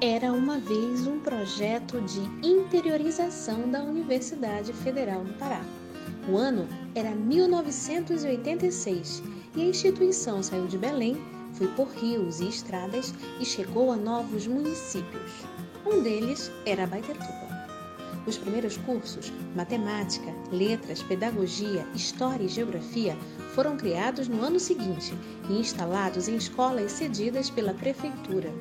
Era uma vez um projeto de interiorização da Universidade Federal do Pará. O ano era 1986 e a instituição saiu de Belém, foi por rios e estradas e chegou a novos municípios. Um deles era Abaetetuba. Os primeiros cursos, matemática, letras, pedagogia, história e geografia, foram criados no ano seguinte e instalados em escolas cedidas pela prefeitura.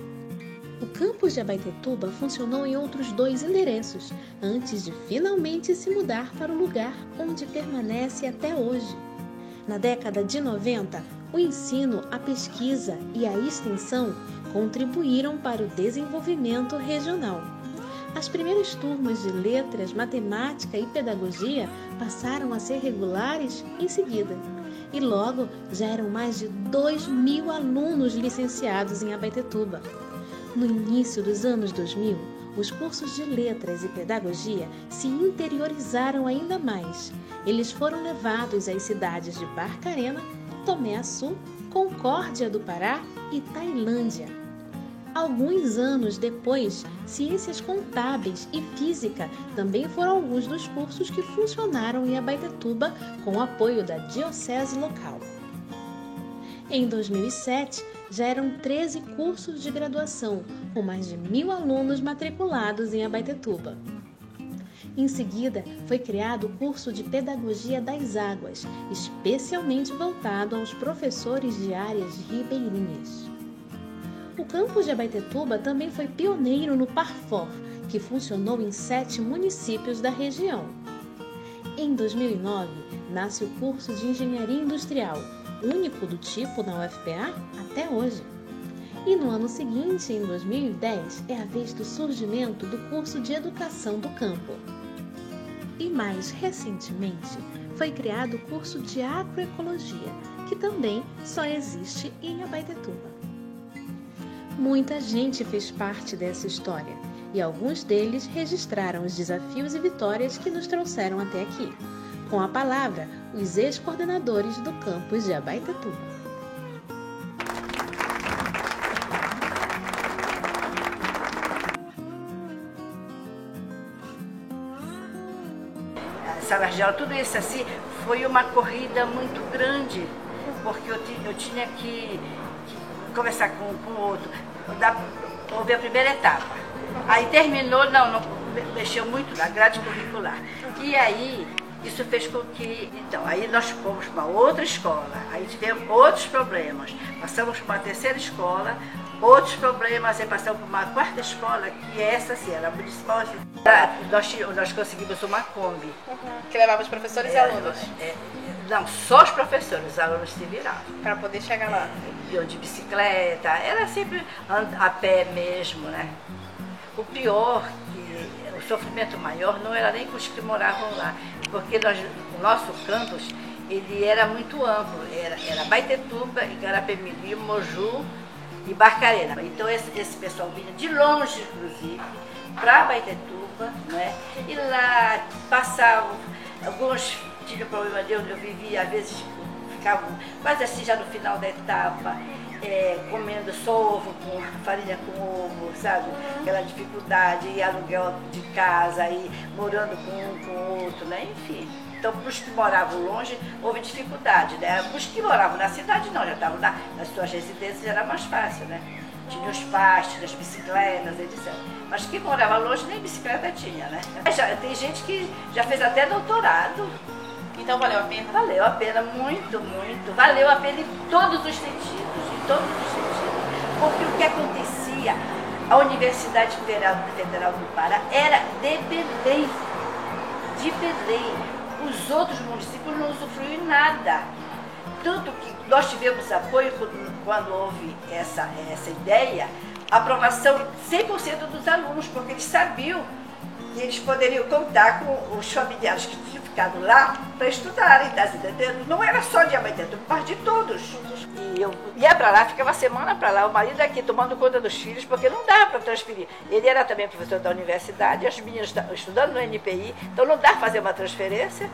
O campus de Abaetetuba funcionou em outros 2 endereços, antes de finalmente se mudar para o lugar onde permanece até hoje. Na década de 90, o ensino, a pesquisa e a extensão contribuíram para o desenvolvimento regional. As primeiras turmas de letras, matemática e pedagogia passaram a ser regulares em seguida. E logo já eram mais de 2.000 alunos licenciados em Abaetetuba. No início dos anos 2000, os cursos de letras e pedagogia se interiorizaram ainda mais. Eles foram levados às cidades de Barcarena, Tomé-Açu, Concórdia do Pará e Tailândia. Alguns anos depois, Ciências Contábeis e Física também foram alguns dos cursos que funcionaram em Abaetetuba com o apoio da diocese local. Em 2007, já eram 13 cursos de graduação, com mais de 1.000 alunos matriculados em Abaetetuba. Em seguida, foi criado o curso de Pedagogia das Águas, especialmente voltado aos professores de áreas ribeirinhas. O campus de Abaetetuba também foi pioneiro no Parfor, que funcionou em 7 municípios da região. Em 2009, nasce o curso de Engenharia Industrial, único do tipo na UFPA até hoje. E no ano seguinte, em 2010, é a vez do surgimento do curso de Educação do Campo. E mais recentemente, foi criado o curso de Agroecologia, que também só existe em Abaetetuba. Muita gente fez parte dessa história e alguns deles registraram os desafios e vitórias que nos trouxeram até aqui. Com a palavra, os ex-coordenadores do campus de Abaetetuba. Sala de aula, tudo isso assim, foi uma corrida muito grande, porque eu tinha que conversar com o outro. Houve a primeira etapa. Aí terminou, não mexeu muito na grade curricular. E aí, isso fez com que, então, aí nós fomos para outra escola, aí tivemos outros problemas. Passamos para uma terceira escola, outros problemas, aí passamos para uma quarta escola, que essa, assim, era municipal. Assim. Nós conseguimos uma Kombi. Que levava os professores e alunos? Não, só os professores, os alunos se viravam. Para poder chegar lá. Iam de bicicleta, era sempre a pé mesmo, né? O pior, o sofrimento maior não era nem com os que moravam lá, porque o nosso campus ele era muito amplo, era Abaetetuba, Igarapé-Miri, Moju e Barcarena. Então esse pessoal vinha de longe, inclusive, para Abaetetuba, né? E lá passavam, alguns tinham problema de eu vivia, às vezes ficavam quase assim já no final da etapa, comendo só ovo com farinha com ovo, sabe? Aquela dificuldade, e aluguel de casa, e morando com um com o outro, né? Enfim. Então, para os que moravam longe, houve dificuldade, né? Para os que moravam na cidade, não, já estavam nas suas residências, já era mais fácil, né? Tinha os pastos, as bicicletas, etc. Mas quem morava longe, nem bicicleta tinha, né? Tem gente que já fez até doutorado. Então valeu a pena? Valeu a pena, muito, muito. Valeu a pena em todos os sentidos, Porque o que acontecia, a Universidade Federal do Pará era de Belém. Os outros municípios não usufruíram nada. Tanto que nós tivemos apoio quando houve essa ideia, aprovação 100% dos alunos, porque eles sabiam que eles poderiam contar com os familiares que tinham ficado lá para estudarem, tá entendendo? Não era só de Abaetetuba, mas de todos. E eu ia para lá, ficava a semana para lá, o marido aqui tomando conta dos filhos, porque não dava para transferir. Ele era também professor da universidade, as meninas estudando no NPI, então não dava para fazer uma transferência.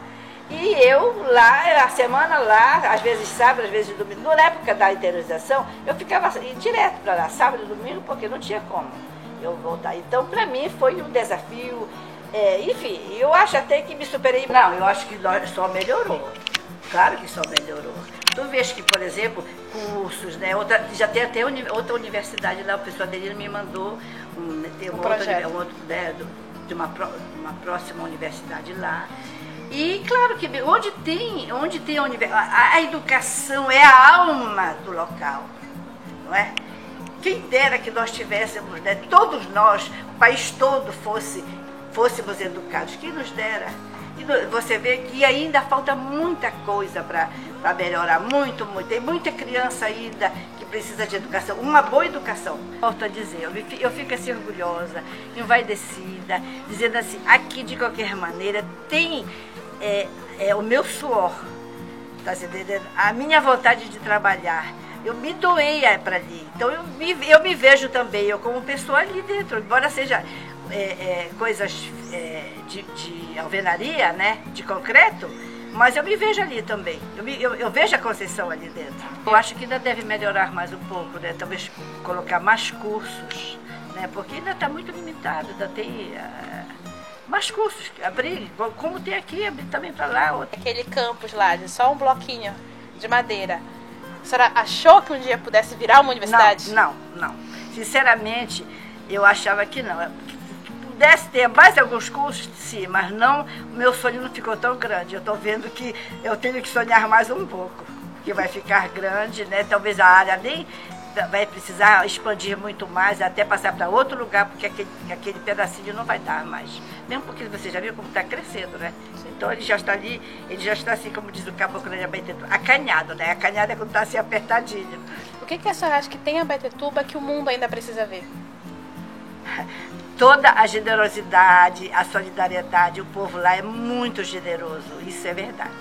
E eu lá, a semana lá, às vezes sábado, às vezes domingo, na época da interiorização, eu ficava direto para lá, sábado e domingo, porque não tinha como. eu voltar. Então, para mim, foi um desafio. Enfim, eu acho até que me superei. Não, eu acho que só melhorou. Claro que só melhorou. Tu vês que, por exemplo, cursos, né? Já tem até outra universidade lá, o pessoal dele me mandou um projeto de uma próxima universidade lá. E claro que onde tem a educação é a alma do local, não é? Quem dera que nós tivéssemos, né, todos nós, o país todo fôssemos educados, quem nos dera. E você vê que ainda falta muita coisa para melhorar, muito. Tem muita criança ainda que precisa de educação, uma boa educação. Volto a dizer, eu fico assim orgulhosa, envaidecida, dizendo assim, aqui de qualquer maneira tem o meu suor, tá entendendo? A minha vontade de trabalhar. Eu me doei para ali, então eu me vejo também, eu como pessoa ali dentro, embora seja coisas de alvenaria, né, de concreto, mas eu me vejo ali também, eu vejo a Conceição ali dentro. Eu acho que ainda deve melhorar mais um pouco, né, talvez colocar mais cursos, né, porque ainda está muito limitado, ainda tem mais cursos, abrir, como tem aqui, abrir também para lá. Aquele campus lá, de só um bloquinho de madeira. A senhora achou que um dia pudesse virar uma universidade? Não. Sinceramente, eu achava que não. Que pudesse ter mais alguns cursos, sim, mas não, o meu sonho não ficou tão grande. Eu estou vendo que eu tenho que sonhar mais um pouco, que vai ficar grande, né? Talvez a área nem vai precisar expandir muito mais, até passar para outro lugar, porque aquele pedacinho não vai dar mais. Mesmo porque você já viu como está crescendo, né? Então ele já está ali, ele já está assim, como diz o caboclo de Abaetetuba, acanhado, né? Acanhado é quando está assim apertadinho. O que a senhora acha que tem em Abaetetuba que o mundo ainda precisa ver? Toda a generosidade, a solidariedade, o povo lá é muito generoso, isso é verdade.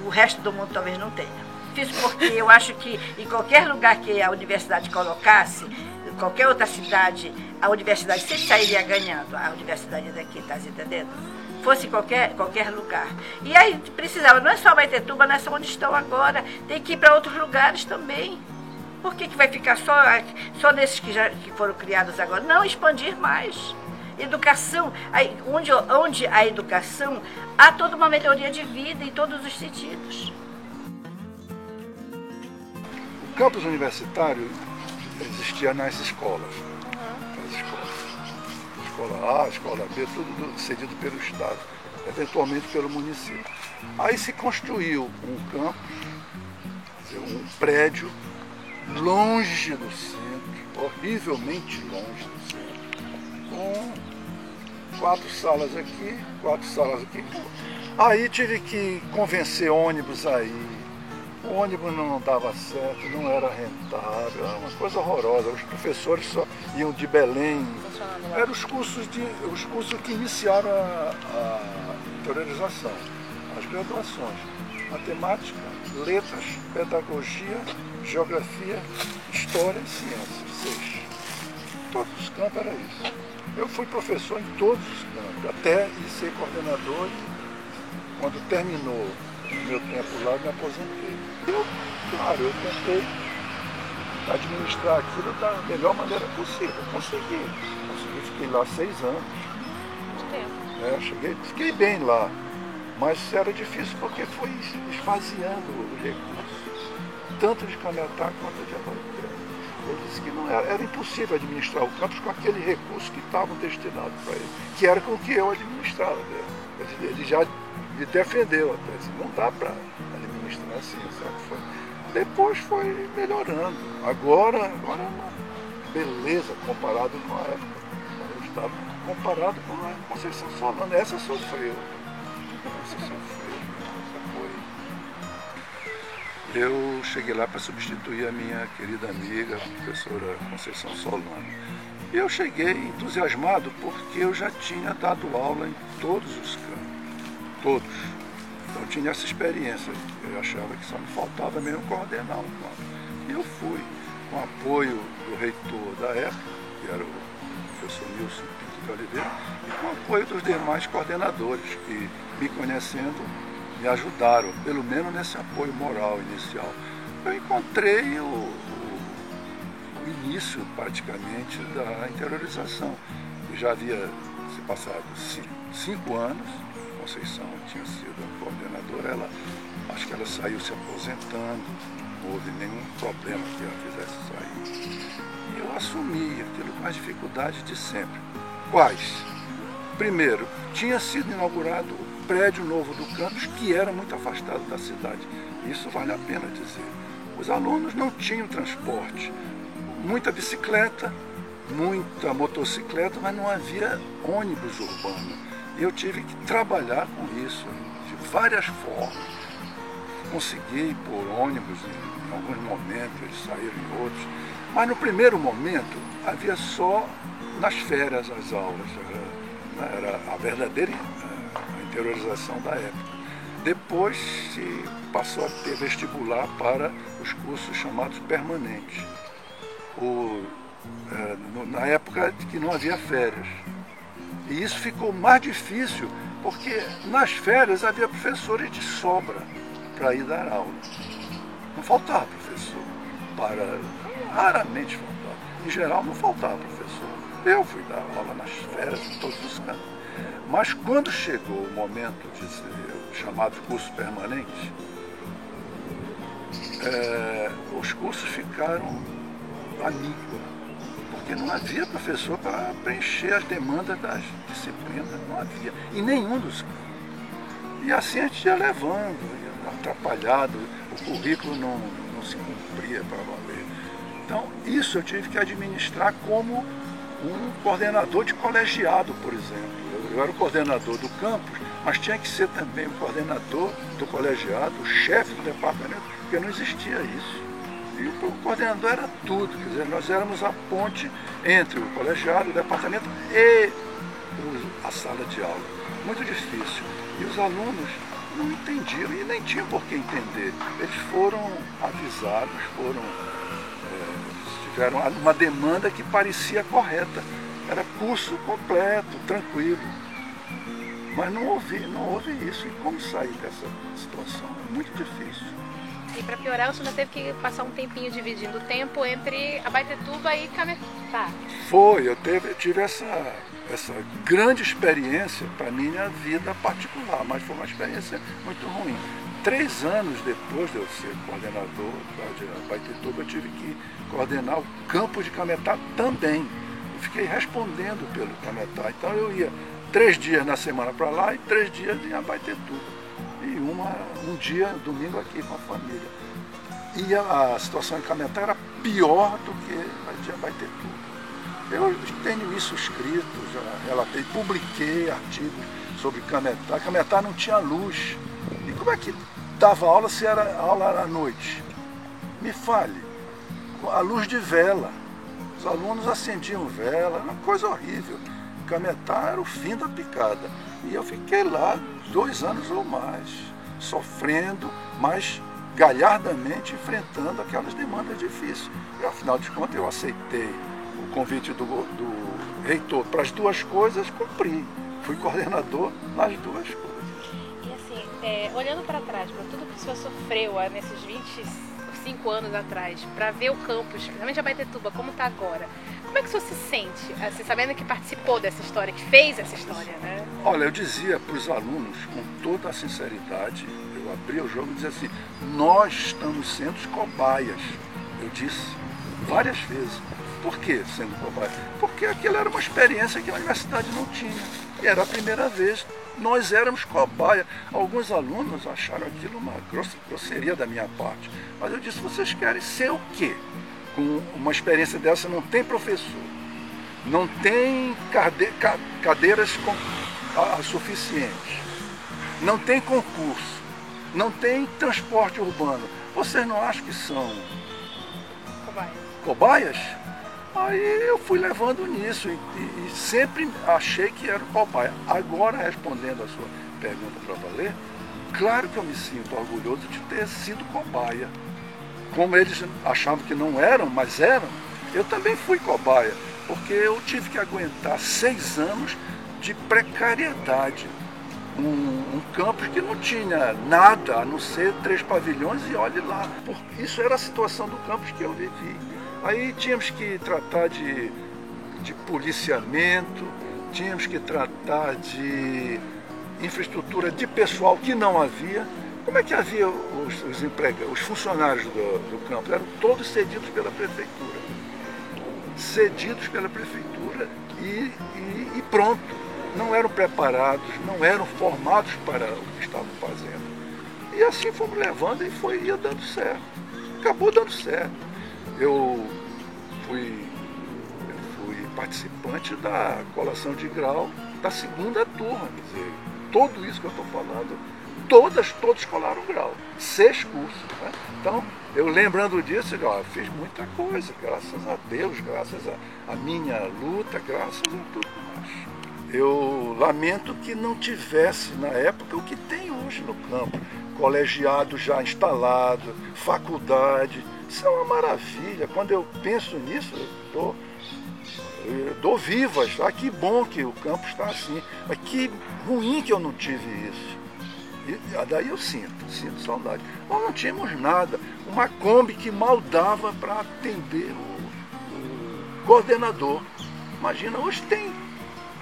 O resto do mundo talvez não tenha. Fiz porque eu acho que em qualquer lugar que a universidade colocasse, em qualquer outra cidade, a universidade sempre sairia ganhando. A universidade daqui, tá entendendo? Fosse em qualquer lugar. E aí precisava, não é só Abaetetuba, não é só onde estão agora, tem que ir para outros lugares também. Por que vai ficar só nesses que foram criados agora? Não, expandir mais. Educação, onde há educação, há toda uma melhoria de vida em todos os sentidos. O campus universitário existia nas escolas. Escola A, escola B, tudo cedido pelo Estado, eventualmente pelo município. Aí se construiu um campus, um prédio, longe do centro, horrivelmente longe do centro, com 4 salas aqui, 4 salas aqui. Aí tive que convencer ônibus aí. O ônibus não dava certo, não era rentável, era uma coisa horrorosa. Os professores só iam de Belém. Eram os cursos que iniciaram a interiorização, as graduações. Matemática, letras, pedagogia, geografia, história e ciências. 6. Todos os campos era isso. Eu fui professor em todos os campos, até ser coordenador. Quando terminou o meu tempo lá, eu me aposentei. Eu tentei administrar aquilo da melhor maneira possível. Consegui, fiquei lá 6 anos. Fiquei bem lá, mas era difícil porque foi esvaziando o recurso, tanto de Cametá quanto de Abaeté. Eu disse que não era impossível administrar o campus com aquele recurso que estavam destinados para ele, que era com o que eu administrava. Ele já me defendeu até, disse, não dá para administrar assim, sabe? Depois foi melhorando. Agora é uma beleza comparado com a época. Eu estava comparado com a Conceição Solano. Essa sofreu. Eu cheguei lá para substituir a minha querida amiga, a professora Conceição Solano. E eu cheguei entusiasmado porque eu já tinha dado aula em todos os campos. Todos. Então eu tinha essa experiência. Eu achava que só me faltava mesmo coordenar um campo. E eu fui, com o apoio do reitor da época, que era o professor Nilson Pinto de Oliveira, e com o apoio dos demais coordenadores, que, me conhecendo, me ajudaram, pelo menos nesse apoio moral inicial. Eu encontrei o o início praticamente da interiorização. Eu já havia se passado 5 anos, Conceição tinha sido a coordenadora, acho que ela saiu se aposentando, não houve nenhum problema que ela fizesse sair. E eu assumi aquilo com as dificuldades de sempre. Quais? Primeiro, tinha sido inaugurado o prédio novo do campus, que era muito afastado da cidade. Isso vale a pena dizer. Os alunos não tinham transporte, muita bicicleta, muita motocicleta, mas não havia ônibus urbano. E eu tive que trabalhar com isso de várias formas. Consegui por ônibus em alguns momentos, eles saíram em outros. Mas no primeiro momento havia só nas férias as aulas. Era a verdadeira interiorização da época. Depois se passou a ter vestibular para os cursos chamados permanentes. Na época que não havia férias. E isso ficou mais difícil, porque nas férias havia professores de sobra para ir dar aula. Não faltava professor. Raramente faltava. Em geral, não faltava professor. Eu fui dar aula nas férias, em todos os cantos. Mas quando chegou o momento de ser chamado curso permanente, os cursos ficaram à míngua. Porque não havia professor para preencher as demandas das disciplinas, não havia, em nenhum dos campos. E assim a gente ia levando, ia atrapalhado, o currículo não se cumpria para valer. Então, isso eu tive que administrar como um coordenador de colegiado, por exemplo. Eu era o coordenador do campus, mas tinha que ser também o coordenador do colegiado, o chefe do departamento, porque não existia isso. E o coordenador era tudo, quer dizer, nós éramos a ponte entre o colegiado, o departamento e a sala de aula. Muito difícil. E os alunos não entendiam e nem tinham por que entender. Eles foram avisados, tiveram uma demanda que parecia correta. Era curso completo, tranquilo. Mas não houve isso. E como sair dessa situação? É muito difícil. E para piorar, o senhor teve que passar um tempinho dividindo o tempo entre Abaetetuba e Cametá. Foi, eu tive essa grande experiência para minha vida particular, mas foi uma experiência muito ruim. 3 anos depois de eu ser coordenador de Abaetetuba, eu tive que coordenar o campo de Cametá também. Eu fiquei respondendo pelo Cametá. Então eu ia 3 dias na semana para lá e 3 dias em Abaetetuba. E um dia, domingo, aqui com a família. E a situação em Cametá era pior do que a de Abaetetuba. Eu tenho isso escrito, já relatei, publiquei artigos sobre Cametá. Cametá não tinha luz. E como é que dava aula se a aula era à noite? Me fale. A luz de vela. Os alunos acendiam vela, era uma coisa horrível. Cametá era o fim da picada. E eu fiquei lá 2 anos ou mais, sofrendo, mas galhardamente enfrentando aquelas demandas difíceis. E, afinal de contas, eu aceitei o convite do reitor para as 2 coisas, cumpri. Fui coordenador nas 2 coisas. E assim, olhando para trás, para tudo que o senhor sofreu nesses 25 anos atrás, para ver o campus, principalmente Abaetetuba, como está agora, como é que o senhor se sente, assim, sabendo que participou dessa história, que fez essa história, né? Olha, eu dizia para os alunos, com toda a sinceridade, eu abria o jogo e dizia assim, nós estamos sendo cobaias. Eu disse várias vezes. Por que sendo cobaia? Porque aquilo era uma experiência que a universidade não tinha. E era a primeira vez. Nós éramos cobaia. Alguns alunos acharam aquilo uma grosseria da minha parte. Mas eu disse, vocês querem ser o quê? Com uma experiência dessa não tem professor, não tem cadeiras suficientes, não tem concurso, não tem transporte urbano. Vocês não acham que são cobaias? Aí eu fui levando nisso e sempre achei que era cobaia. Agora, respondendo a sua pergunta para valer, claro que eu me sinto orgulhoso de ter sido cobaia. Como eles achavam que não eram, mas eram, eu também fui cobaia, porque eu tive que aguentar 6 anos de precariedade. Um campus que não tinha nada, a não ser 3 pavilhões e olhe lá. Isso era a situação do campus que eu vivi. Aí tínhamos que tratar de policiamento, tínhamos que tratar de infraestrutura de pessoal que não havia. Como é que havia os funcionários do campo? Eram todos cedidos pela prefeitura. Cedidos pela prefeitura e pronto. Não eram preparados, não eram formados para o que estavam fazendo. E assim fomos levando e ia dando certo. Acabou dando certo. Eu fui participante da colação de grau da segunda turma. Quer dizer, tudo isso que eu estou falando, todos colaram grau. 6 cursos. Né? Então, eu lembrando disso, eu fiz muita coisa, graças a Deus, graças à minha luta, graças a tudo mais. Eu lamento que não tivesse na época o que tem hoje no campo. Colegiado já instalado, faculdade. Isso é uma maravilha. Quando eu penso nisso, eu dou vivas. Que bom que o campo está assim. Mas que ruim que eu não tive isso. E daí eu sinto saudade. Nós não tínhamos nada. Uma Kombi que mal dava para atender o coordenador. Imagina, hoje tem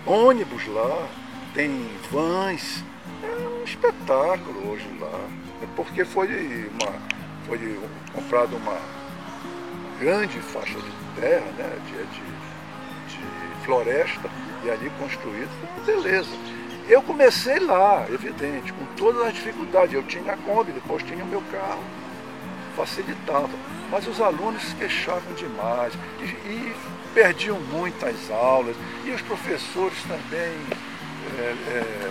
ônibus lá, tem vans. É um espetáculo hoje lá. É porque foi comprada uma grande faixa de terra, né, de floresta, e ali construído. Beleza. Eu comecei lá, evidente, com todas as dificuldades. Eu tinha a Kombi, depois tinha o meu carro. Facilitava. Mas os alunos se queixavam demais e perdiam muitas aulas. E os professores também,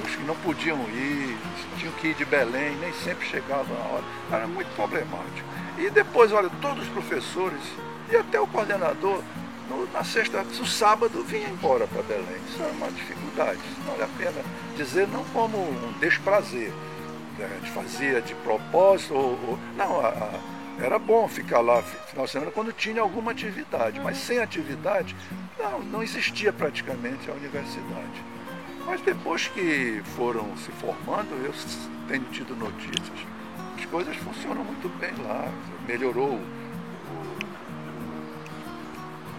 os que não podiam ir, tinham que ir de Belém, nem sempre chegavam na hora. Era muito problemático. E depois, olha, todos os professores e até o coordenador, no sábado, vinha embora para Belém. Isso era uma dificuldade. Não vale a pena dizer, não como um desprazer, de fazer de propósito. Não, era bom ficar lá final de semana quando tinha alguma atividade, mas sem atividade não existia praticamente a universidade. Mas depois que foram se formando, eu tenho tido notícias, as coisas funcionam muito bem lá, melhorou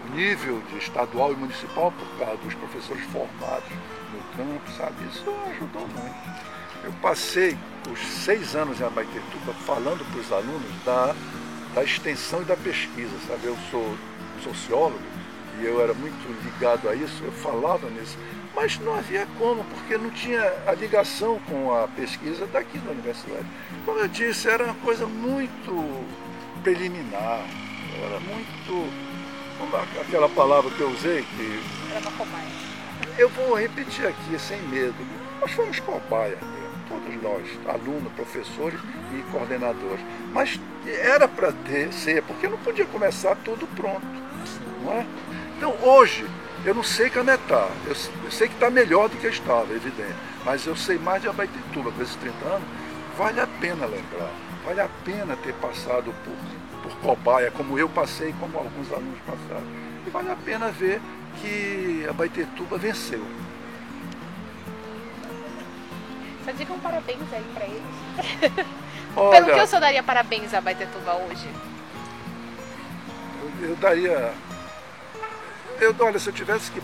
o nível de estadual e municipal por causa dos professores formados no campo, sabe? Isso ajudou muito. Eu passei os 6 anos em Abaetetuba falando para os alunos da extensão e da pesquisa, sabe? Eu sou sociólogo e eu era muito ligado a isso, eu falava nisso, mas não havia como, porque não tinha a ligação com a pesquisa daqui da universidade. Como eu disse, era uma coisa muito preliminar, era muito... Aquela palavra que eu usei, que... Era uma cobaia. Eu vou repetir aqui, sem medo. Nós fomos cobaia mesmo, todos nós, alunos, professores e coordenadores. Mas era para ser, porque não podia começar tudo pronto, não é? Então, hoje, eu não sei como está. Eu sei que está melhor do que estava, evidente. Mas eu sei mais de Abaetetuba, com esses 30 anos. Vale a pena lembrar, vale a pena ter passado por cobaia, como eu passei, como alguns alunos passaram. E vale a pena ver que Abaetetuba venceu. Só diga um parabéns aí para eles. Olha, Pelo que o senhor daria parabéns a Abaetetuba hoje? Eu daria... Olha, se eu tivesse que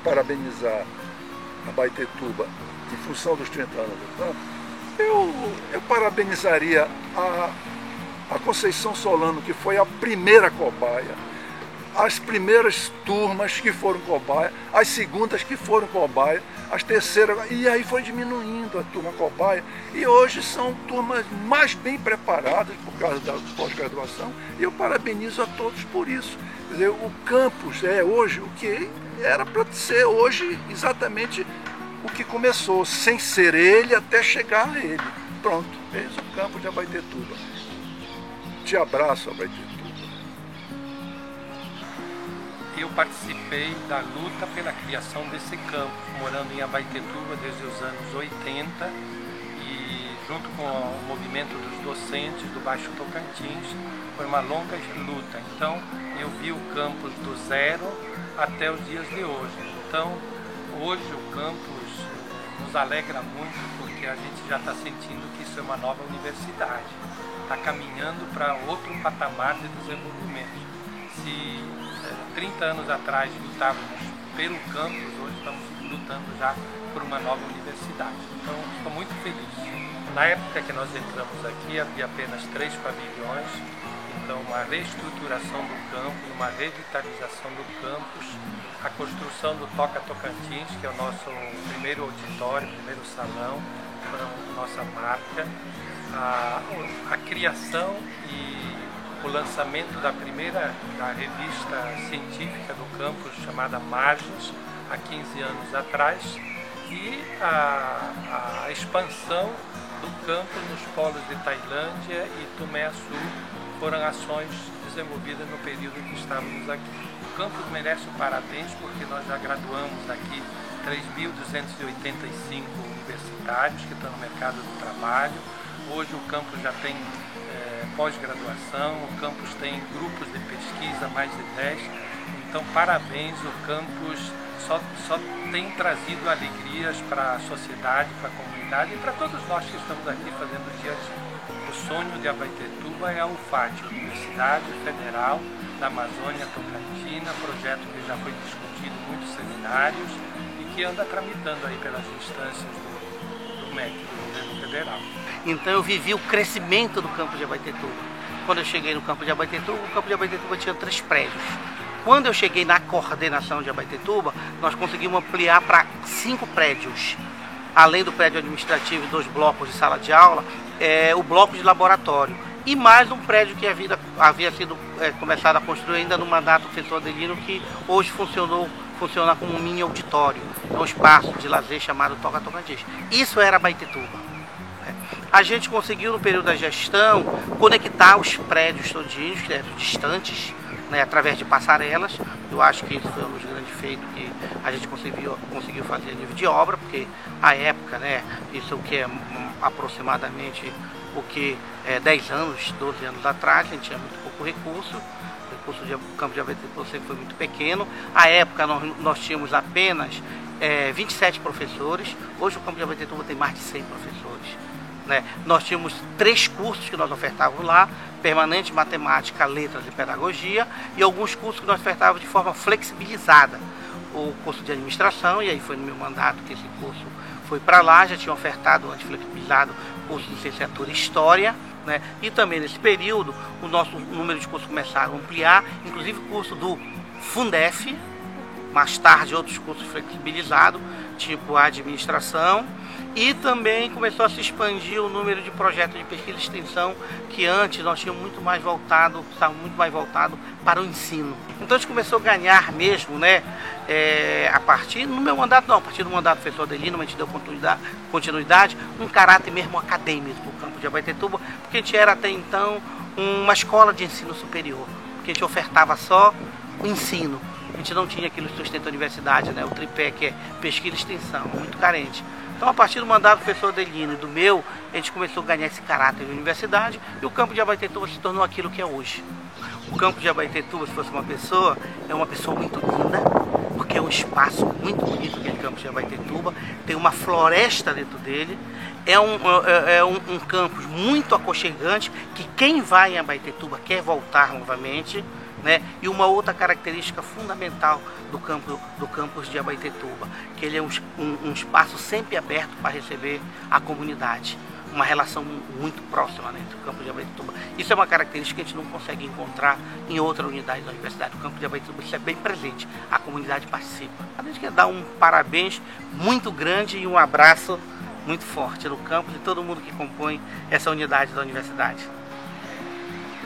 parabenizar Abaetetuba em função dos 30 anos do campo, eu parabenizaria a Conceição Solano, que foi a primeira cobaia, as primeiras turmas que foram cobaia, as segundas que foram cobaia, as terceiras, e aí foi diminuindo a turma cobaia, e hoje são turmas mais bem preparadas por causa da pós-graduação, e eu parabenizo a todos por isso. Quer dizer, o campus é hoje o que era para ser hoje exatamente o que começou, sem ser ele até chegar a ele. Pronto, eis o campo de Abaetetuba. Te abraço, Abaetetuba. Eu participei da luta pela criação desse campo, morando em Abaetetuba desde os anos 80 e junto com o movimento dos docentes do Baixo Tocantins, foi uma longa luta. Então, eu vi o campus do zero até os dias de hoje. Então, hoje o campus nos alegra muito porque a gente já está sentindo que isso é uma nova universidade. Está caminhando para outro patamar de desenvolvimento. se 30 anos atrás lutávamos pelo campus, hoje estamos lutando já por uma nova universidade. Então, estou muito feliz. Na época que nós entramos aqui, havia apenas 3 pavilhões, então uma reestruturação do campus, uma revitalização do campus, a construção do Toca Tocantins, que é o nosso primeiro auditório, primeiro salão, nossa marca, a criação e o lançamento da revista científica do campus, chamada Margens, há 15 anos atrás, e a expansão do campus nos polos de Tailândia e Tomé-Açu foram ações desenvolvidas no período que estávamos aqui. O campus merece o parabéns porque nós já graduamos aqui 3.285 universitários que estão no mercado do trabalho. Hoje o campus já tem pós-graduação, o campus tem grupos de pesquisa, mais de 10. Então, parabéns, o campus só tem trazido alegrias para a sociedade, para a comunidade e para todos nós que estamos aqui fazendo o dia a dia. O sonho de Abaetetuba é a UFAT, Universidade Federal da Amazônia Tocantina, projeto que já foi discutido em muitos seminários e que anda tramitando aí pelas instâncias do MEC, do governo federal. Então eu vivi o crescimento do campus de Abaetetuba. Quando eu cheguei no campus de Abaetetuba, o campus de Abaetetuba tinha 3 prédios. Quando eu cheguei na coordenação de Abaetetuba, nós conseguimos ampliar para 5 prédios. Além do prédio administrativo e 2 blocos de sala de aula, o bloco de laboratório. E mais um prédio que havia sido começado a construir ainda no mandato do professor Adelino, que hoje funciona como um mini auditório. É um espaço de lazer chamado Toca Tocantins. Isso era Abaetetuba. A gente conseguiu, no período da gestão, conectar os prédios todinhos, que eram distantes, né, através de passarelas. Eu acho que isso foi um dos grandes feitos que a gente conseguiu fazer a nível de obra, porque a época, né, isso que é aproximadamente 10 anos, 12 anos atrás, a gente tinha muito pouco recurso. O recurso do campo de Abaetetuba sempre foi muito pequeno. À época nós tínhamos apenas 27 professores. Hoje o campo de Abaetetuba tem mais de 100 professores. Né? Nós tínhamos 3 cursos que nós ofertávamos lá: permanente, matemática, letras e pedagogia, e alguns cursos que nós ofertávamos de forma flexibilizada. O curso de administração, e aí foi no meu mandato que esse curso foi para lá. Já tinha ofertado antes flexibilizado o curso de licenciatura em História, né? E também nesse período o nosso número de cursos começaram a ampliar, inclusive o curso do Fundef, mais tarde outros cursos flexibilizados, tipo a administração. E também começou a se expandir o número de projetos de pesquisa e extensão, que antes nós tínhamos estava muito mais voltado para o ensino. Então a gente começou a ganhar mesmo, né, a partir do meu mandato, não, a partir do mandato do professor Adelino, a gente deu continuidade, um caráter mesmo acadêmico no campo de Abaetetuba, porque a gente era até então uma escola de ensino superior, porque a gente ofertava só o ensino. A gente não tinha aquilo que sustenta a universidade, né, o tripé, que é pesquisa e extensão, muito carente. Então, a partir do mandato do professor Adelino e do meu, a gente começou a ganhar esse caráter de universidade, e o campo de Abaetetuba se tornou aquilo que é hoje. O campo de Abaetetuba, se fosse uma pessoa, é uma pessoa muito linda, porque é um espaço muito bonito, aquele campo de Abaetetuba, tem uma floresta dentro dele, é um campus muito aconchegante, que quem vai em Abaetetuba quer voltar novamente, né? E uma outra característica fundamental do campus de Abaetetuba, que ele é um espaço sempre aberto para receber a comunidade, uma relação muito próxima, né, entre o campus de Abaetetuba. Isso é uma característica que a gente não consegue encontrar em outra unidade da universidade. O campus de Abaetetuba, isso é bem presente, a comunidade participa. A gente quer dar um parabéns muito grande e um abraço muito forte no campus e todo mundo que compõe essa unidade da universidade.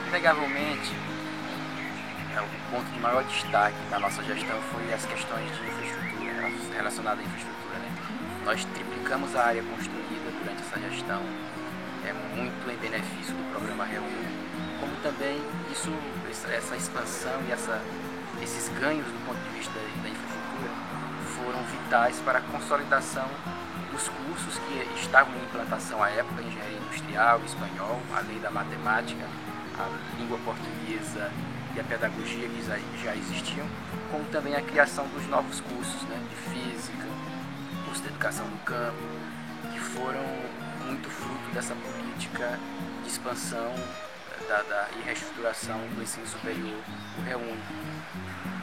Inegavelmente, o ponto de maior destaque da nossa gestão foi as questões de infraestrutura, relacionadas à infraestrutura, né? Nós triplicamos a área construída durante essa gestão, muito em benefício do programa REUNIO, como também essa expansão e esses ganhos do ponto de vista da infraestrutura foram vitais para a consolidação dos cursos que estavam em implantação à época: engenharia industrial, espanhol, além da matemática, a língua portuguesa e a pedagogia, que já existiam, como também a criação dos novos cursos, né, de física, curso de educação no campo, que foram muito fruto dessa política de expansão e reestruturação do ensino superior, o REUNE.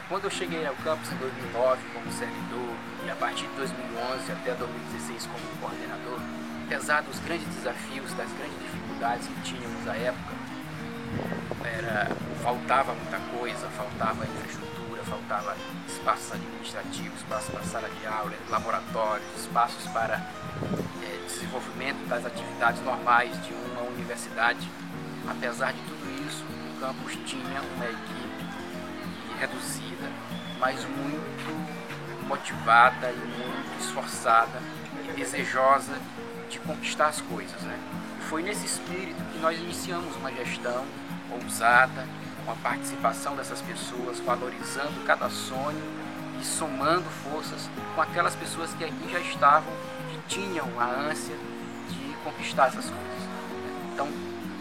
Quando eu cheguei ao campus em 2009 como servidor e a partir de 2011 até 2016 como coordenador, apesar dos grandes desafios, das grandes dificuldades que tínhamos à época, faltava muita coisa, faltava infraestrutura, faltava espaços administrativos, espaços para sala de aula, laboratórios, espaços para desenvolvimento das atividades normais de uma universidade. Apesar de tudo isso, o campus tinha uma equipe reduzida, mas muito motivada e muito esforçada e desejosa de conquistar as coisas, né? E foi nesse espírito que nós iniciamos uma gestão ousada, com a participação dessas pessoas, valorizando cada sonho e somando forças com aquelas pessoas que aqui já estavam, que tinham a ânsia de conquistar essas coisas. Então,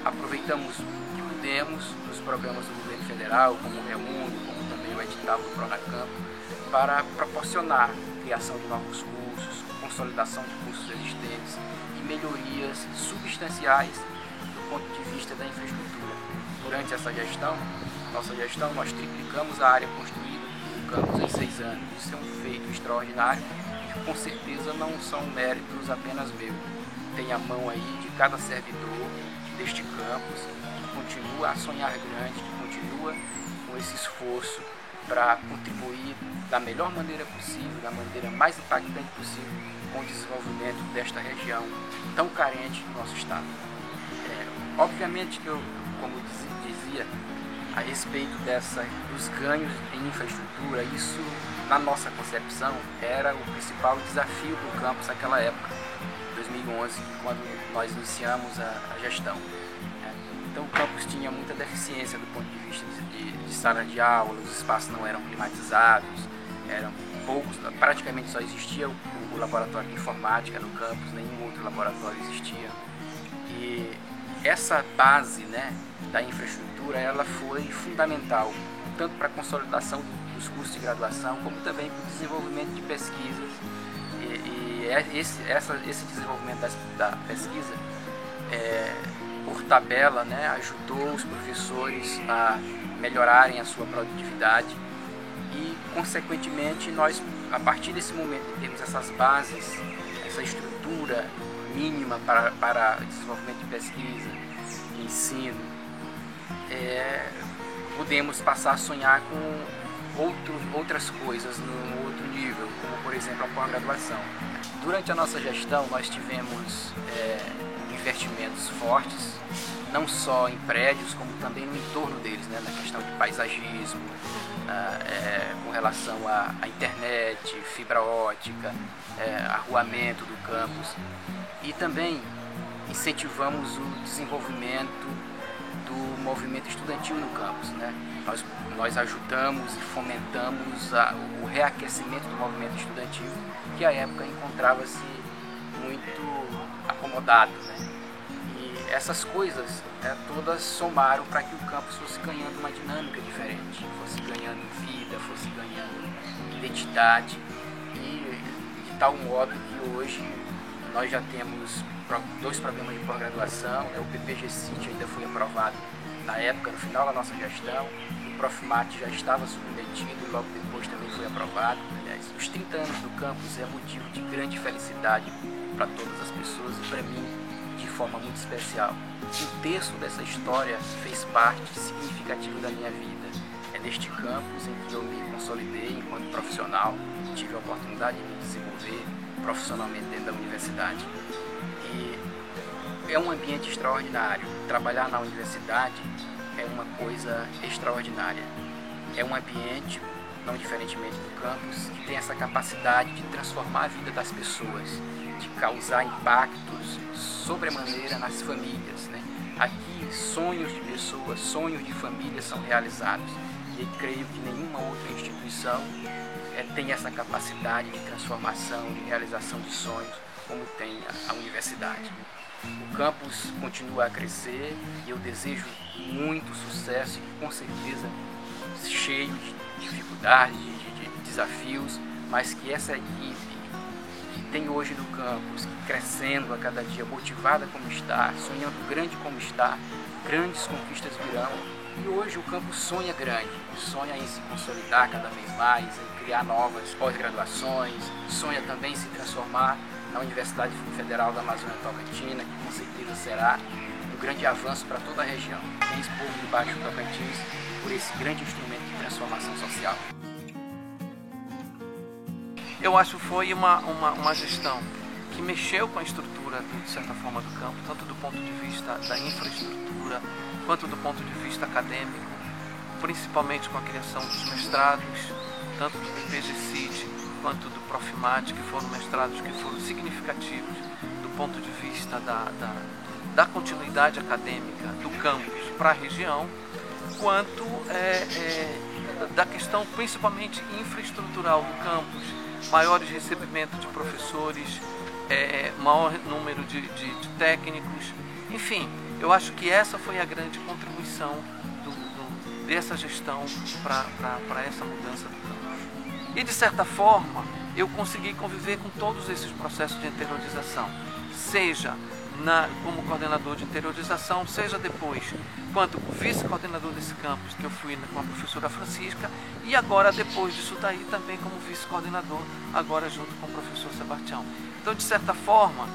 aproveitamos o que pudemos dos programas do governo federal, como o REUNE, como também o edital do Pronacamp, para proporcionar a criação de novos cursos, consolidação de cursos existentes e melhorias substanciais do ponto de vista da infraestrutura. Durante essa gestão, nossa gestão, nós triplicamos a área construída do campus em 6 anos. Isso é um feito extraordinário e com certeza não são méritos apenas meus. Tem a mão aí de cada servidor deste campus que continua a sonhar grande, que continua com esse esforço para contribuir da melhor maneira possível, da maneira mais impactante possível com o desenvolvimento desta região tão carente do nosso estado. Obviamente que eu, como dizia, a respeito dos ganhos em infraestrutura, isso, na nossa concepção, era o principal desafio do campus naquela época, 2011, quando nós iniciamos a gestão. Então o campus tinha muita deficiência do ponto de vista de sala de aula, os espaços não eram climatizados, eram poucos, praticamente só existia o laboratório de informática no campus, nenhum outro laboratório existia. E essa base, né, da infraestrutura, ela foi fundamental, tanto para a consolidação dos cursos de graduação, como também para o desenvolvimento de pesquisas. Esse desenvolvimento da pesquisa, por tabela, né, ajudou os professores a melhorarem a sua produtividade e, consequentemente, nós, a partir desse momento, que temos essas bases, essa estrutura mínima para desenvolvimento de pesquisa, de ensino, podemos passar a sonhar com outras coisas num outro nível, como, por exemplo, a pós-graduação. Durante a nossa gestão, nós tivemos investimentos fortes, não só em prédios, como também no entorno deles, né, na questão de paisagismo, com relação à internet, fibra ótica, arruamento do campus. E também incentivamos o desenvolvimento do movimento estudantil no campus, né? Nós ajudamos e fomentamos o reaquecimento do movimento estudantil, que à época encontrava-se muito acomodado, né? E essas coisas todas somaram para que o campus fosse ganhando uma dinâmica diferente, fosse ganhando vida, fosse ganhando identidade, e de tal modo que hoje nós já temos 2 programas de pós-graduação, o PPG-CIT ainda foi aprovado na época, no final da nossa gestão, o Profmat já estava submetido e logo depois também foi aprovado. Aliás, os 30 anos do campus é motivo de grande felicidade para todas as pessoas e para mim de forma muito especial. Um terço dessa história fez parte significativa da minha vida. É neste campus em que eu me consolidei enquanto profissional, tive a oportunidade de me desenvolver profissionalmente dentro da universidade. E é um ambiente extraordinário. Trabalhar na universidade é uma coisa extraordinária. É um ambiente, não diferentemente do campus, que tem essa capacidade de transformar a vida das pessoas, de causar impactos sobremaneira nas famílias, né? Aqui, sonhos de pessoas, sonhos de famílias são realizados. E creio que nenhuma outra instituição tem essa capacidade de transformação, de realização de sonhos, como tem a universidade. O campus continua a crescer e eu desejo muito sucesso e com certeza cheio de dificuldades, de desafios, mas que essa equipe que tem hoje no campus, crescendo a cada dia, motivada como está, sonhando grande como está, grandes conquistas virão. E hoje o campus sonha grande, sonha em se consolidar cada vez mais, em criar novas pós-graduações, sonha também em se transformar na Universidade Federal da Amazônia Tocantina, que com certeza será um grande avanço para toda a região. Parabéns, povo do Baixo Tocantins, por esse grande instrumento de transformação social. Eu acho que foi uma gestão que mexeu com a estrutura, de certa forma, do campo, tanto do ponto de vista da infraestrutura, quanto do ponto de vista acadêmico, principalmente com a criação dos mestrados, tanto do PPG-CIT quanto do Profimat, que foram mestrados que foram significativos do ponto de vista da continuidade acadêmica do campus para a região, quanto da questão principalmente infraestrutural do campus, maiores recebimento de professores, maior número de técnicos, enfim, eu acho que essa foi a grande contribuição dessa gestão para essa mudança do campus. E de certa forma, eu consegui conviver com todos esses processos de interiorização, seja como coordenador de interiorização, seja depois quanto vice-coordenador desse campus, que eu fui com a professora Francisca, e agora depois disso daí também como vice-coordenador, agora junto com o professor Sebastião. Então, de certa forma,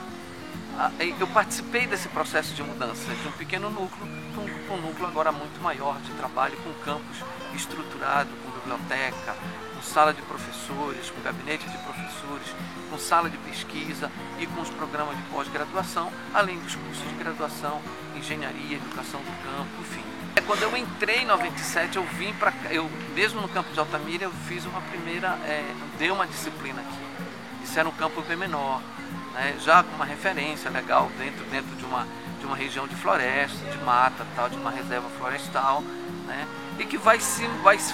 eu participei desse processo de mudança, de um pequeno núcleo para um núcleo agora muito maior de trabalho, com campus estruturado, com biblioteca, com sala de professores, com gabinete de professores, com sala de pesquisa e com os programas de pós-graduação, além dos cursos de graduação, engenharia, educação do campo, enfim. Quando eu entrei em 97, eu vim para cá, mesmo no campo de Altamira, eu fiz uma primeira, dei uma disciplina aqui. Isso era um campo bem menor, né, já com uma referência legal dentro de uma região de floresta, de mata, tal, de uma reserva florestal, né, e que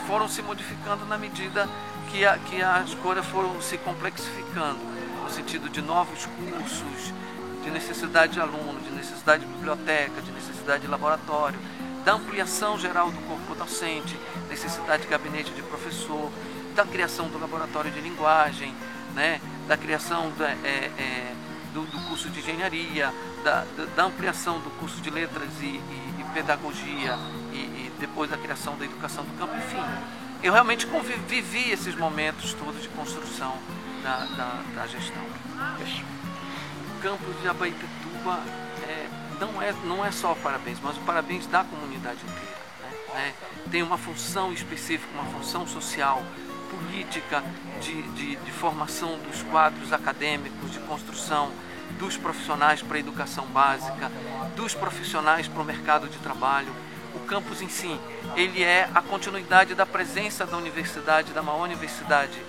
foram se modificando na medida que as coisas foram se complexificando, no sentido de novos cursos, de necessidade de aluno, de necessidade de biblioteca, de necessidade de laboratório, da ampliação geral do corpo docente, necessidade de gabinete de professor, da criação do laboratório de linguagem, né, da criação do curso de engenharia, da ampliação do curso de letras e pedagogia e depois da criação da educação do campo, enfim. Eu realmente vivi esses momentos todos de construção da gestão. O campus de Abaetetuba não é só parabéns, mas o parabéns da comunidade inteira, né? Tem uma função específica, uma função social, política, de formação dos quadros acadêmicos, de construção dos profissionais para a educação básica, dos profissionais para o mercado de trabalho. O campus em si, ele é a continuidade da presença da universidade, da maior universidade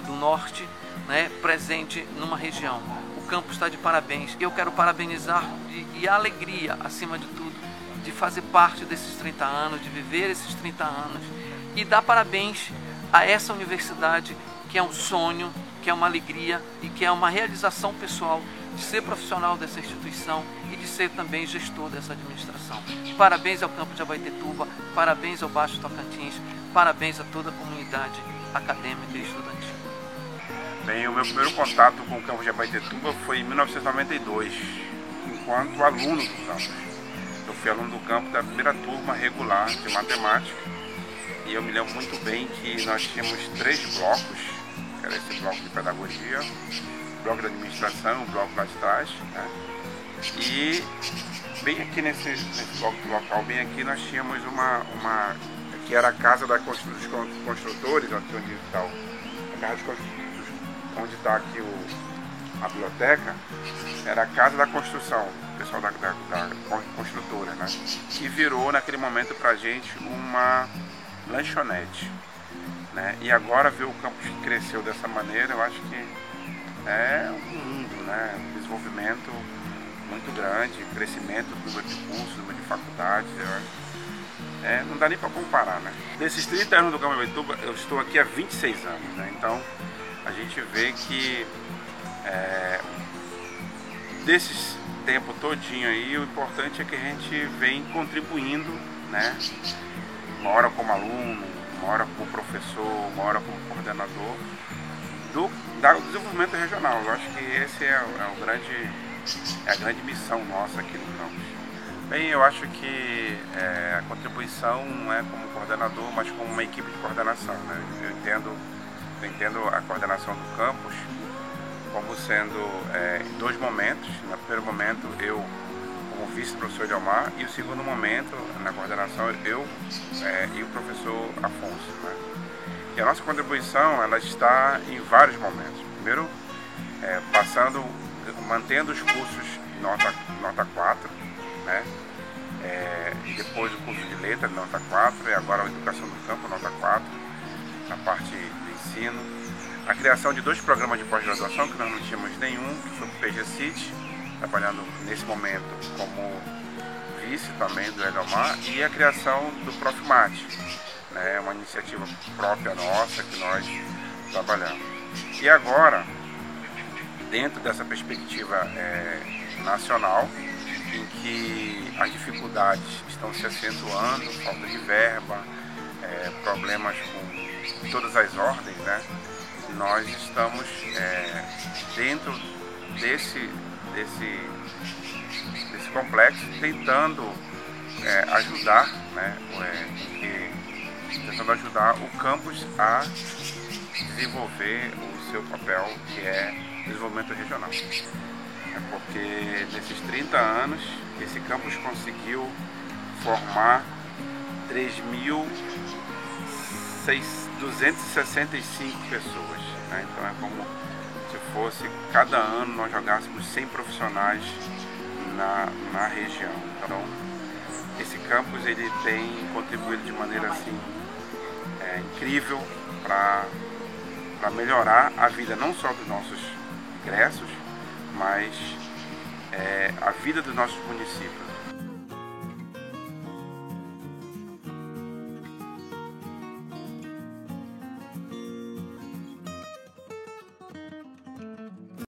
do Norte, né, presente numa região. O campus está de parabéns. Eu quero parabenizar e a alegria, acima de tudo, de fazer parte desses 30 anos, de viver esses 30 anos e dar parabéns a essa universidade que é um sonho, que é uma alegria e que é uma realização pessoal de ser profissional dessa instituição e de ser também gestor dessa administração. Parabéns ao campo de Abaetetuba, parabéns ao Baixo Tocantins, parabéns a toda a comunidade acadêmica e estudantil. Bem, o meu primeiro contato com o campo de Abaetetuba foi em 1992, enquanto aluno do campus. Eu fui aluno do campo da primeira turma regular de matemática e eu me lembro muito bem que nós tínhamos 3 blocos, que era esse bloco de pedagogia, o bloco de administração, o bloco lá de trás, né? E bem aqui nesse bloco local, bem aqui, nós tínhamos uma que era a casa dos construtores, onde está a casa dos construtores, onde está aqui a biblioteca, era a casa da construção, o pessoal da construtora, né? Que virou naquele momento para a gente uma lanchonete, né? E agora ver o campus que cresceu dessa maneira, eu acho que é um mundo, né? Um desenvolvimento muito grande, crescimento do número de cursos, número de faculdades, não dá nem para comparar, né? Desses 30 anos do Campo de Abaetetuba, eu estou aqui há 26 anos, né? Então a gente vê que desses tempo todinho aí, o importante é que a gente vem contribuindo, né? Uma hora como aluno, uma hora como professor, uma hora como coordenador, do desenvolvimento regional. Eu acho que esse é a grande missão nossa aqui no campus. Bem, eu acho que a contribuição não é como coordenador, mas como uma equipe de coordenação, né? Eu entendo a coordenação do campus como sendo em dois momentos. No primeiro momento, eu como vice-professor Eliomar, e o segundo momento, na coordenação, eu e o professor Afonso, né? E a nossa contribuição, ela está em vários momentos. Primeiro, mantendo os cursos nota 4, né? E depois o curso de letra, nota 4, e agora a educação do campo, nota 4, na parte do ensino. A criação de 2 programas de pós-graduação, que nós não tínhamos nenhum, que foi o PGCIT, trabalhando nesse momento como vice também do Eliomar, e a criação do Profmat, né? Uma iniciativa própria nossa que nós trabalhamos. E agora, dentro dessa perspectiva nacional, em que as dificuldades estão se acentuando, falta de verba, problemas com todas as ordens, né? Nós estamos dentro desse complexo tentando ajudar, né? Tentando ajudar o campus a desenvolver o seu papel, que é desenvolvimento regional. Porque nesses 30 anos, esse campus conseguiu formar 3.265 pessoas, né? Então é como se fosse, cada ano nós jogássemos 100 profissionais na região. Então, esse campus ele tem contribuído de maneira assim, incrível para melhorar a vida não só dos nossos ingressos, mas a vida dos nossos municípios.